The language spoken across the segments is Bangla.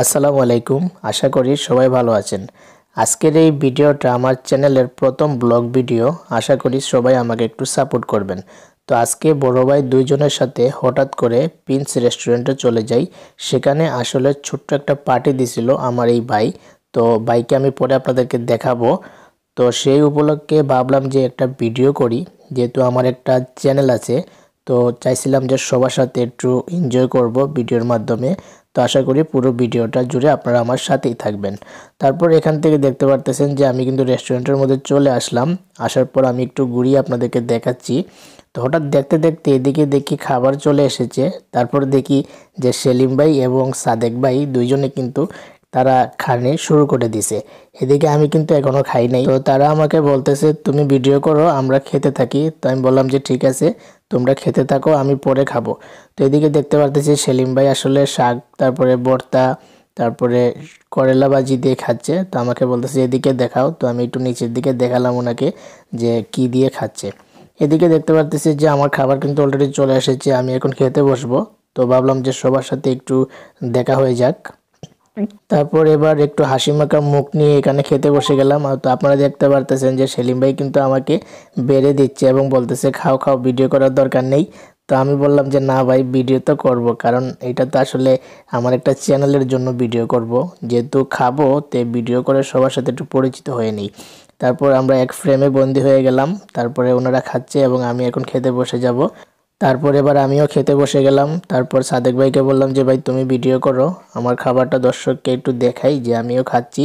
আসসালামু আলাইকুম। আশা করি সবাই ভালো আছেন। আজকের এই ভিডিওটা আমার চ্যানেলের প্রথম ব্লগ ভিডিও। আশা করি সবাই আমাকে একটু সাপোর্ট করবেন। তো আজকে বড় ভাই দুইজনের সাথে হঠাৎ করে প্রিন্স রেস্টুরেন্টে চলে যাই। সেখানে আসলে ছোট্ট একটা পার্টি দিছিল আমার এই ভাই। তো ভাইকে আমি পরে আপনাদেরকে দেখাবো। তো সেই উপলক্ষে ভাবলাম যে একটা ভিডিও করি, যেহেতু আমার একটা চ্যানেল আছে। তো চাইছিলাম যে সবার সাথে একটু এনজয় করব ভিডিওর মাধ্যমে। তো আশা করি পুরো ভিডিওটা জুড়ে আপনারা আমার সাথেই থাকবেন। তারপর এখান থেকে দেখতে পারতেছেন যে আমি কিন্তু রেস্টুরেন্টের মধ্যে চলে আসলাম। আসার পর আমি একটু ঘুরিয়ে আপনাদেরকে দেখাচ্ছি। তো হঠাৎ দেখতে দেখতে এদিকে দেখি খাবার চলে এসেছে। তারপর দেখি যে সেলিম ভাই এবং সাদেক ভাই দুইজনে কিন্তু তারা খানি শুরু করে দিছে। এদিকে আমি কিন্তু এখনো খাই নাই। তো তারা আমাকে বলতেছে তুমি ভিডিও করো, আমরা খেতে থাকি। তো আমি বললাম যে ঠিক আছে, তোমরা খেতে থাকো, আমি পরে খাবো। তো এদিকে দেখতে পারতেছি সেলিম ভাই আসলে শাক, তারপরে ভর্তা, তারপরে করলা ভাজি দিয়ে খাচ্ছে। তো আমাকে বলতেছে এদিকে দেখাও। তো আমি একটু নিচের দিকে দেখালাম ওনাকে যে কি দিয়ে খাচ্ছে। এদিকে দেখতে পারতেছি যে আমার খাবার কিন্তু অলরেডি চলে এসেছে, আমি এখন খেতে বসবো। তো ভাবলাম যে সবার সাথে একটু দেখা হয়ে যাক। তারপর এবার একটু হাসি মাখা মুখ নিয়ে এখানে খেতে বসে গেলাম। আর তো আপনারা দেখতে পারতেছেন যে সেলিম ভাই কিন্তু আমাকে বেড়ে দিচ্ছে এবং বলতেছে খাও খাও, ভিডিও করার দরকার নেই। তো আমি বললাম যে না ভাই, ভিডিও তো করব, কারণ এটা তো আসলে আমার একটা চ্যানেলের জন্য ভিডিও করব। যেহেতু খাবো, তে ভিডিও করে সবার সাথে একটু পরিচিত হয়ে নিই। তারপর আমরা এক ফ্রেমে বন্দি হয়ে গেলাম। তারপরে ওনারা খাচ্ছে এবং আমি এখন খেতে বসে যাব। তারপর এবার আমিও খেতে বসে গেলাম। তারপর সাদেক ভাইকে বললাম যে ভাই তুমি ভিডিও করো, আমার খাবারটা দর্শককে একটু দেখাই যে আমিও খাচ্ছি।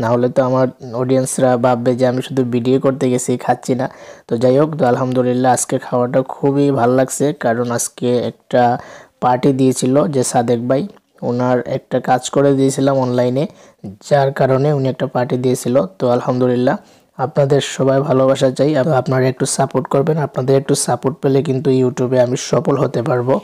না হলে তো আমার অডিয়েন্সরা ভাববে যে আমি শুধু ভিডিও করতে গেছি, খাচ্ছি না। তো যাই হোক, তো আলহামদুলিল্লাহ আজকে খাওয়াটা খুবই ভালো লাগছে, কারণ আজকে একটা পার্টি দিয়েছিল যে সাদেক ভাই, ওনার একটা কাজ করে দিয়েছিলাম অনলাইনে, যার কারণে উনি একটা পার্টি দিয়েছিল। তো আলহামদুলিল্লাহ আপনাদের সবাই ভালোবাসা চাই, আপনারা একটু সাপোর্ট করবেন। আপনাদের একটু সাপোর্ট পেলে কিন্তু ইউটিউবে আমি সফল হতে পারবো।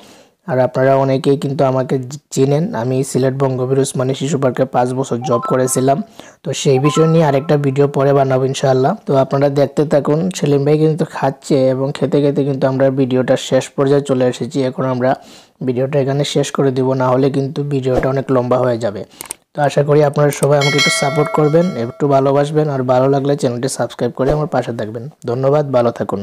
আর আপনারা অনেকেই কিন্তু আমাকে চিনেন, আমি সিলেট বঙ্গবীর ওসমানী শিশু পার্কে 5 বছর জব করেছিলাম। তো সেই বিষয় নিয়ে আরেকটা ভিডিও পরে বানাবো ইনশাআল্লাহ। তো আপনারা দেখতে থাকুন। সেলিম ভাই কিন্তু খাচ্ছে এবং খেতে খেতে কিন্তু আমরা ভিডিওটা শেষ পর্যায়ে চলে এসেছি। এখন আমরা ভিডিওটা এখানে শেষ করে দিব, না হলে কিন্তু ভিডিওটা অনেক লম্বা হয়ে যাবে। তো আশা করি আপনারা সবাই আমাকে একটু সাপোর্ট করবেন, একটু ভালোবাসবেন, আর ভালো লাগলে চ্যানেলটি সাবস্ক্রাইব করে আমার পাশে থাকবেন। ধন্যবাদ, ভালো থাকুন।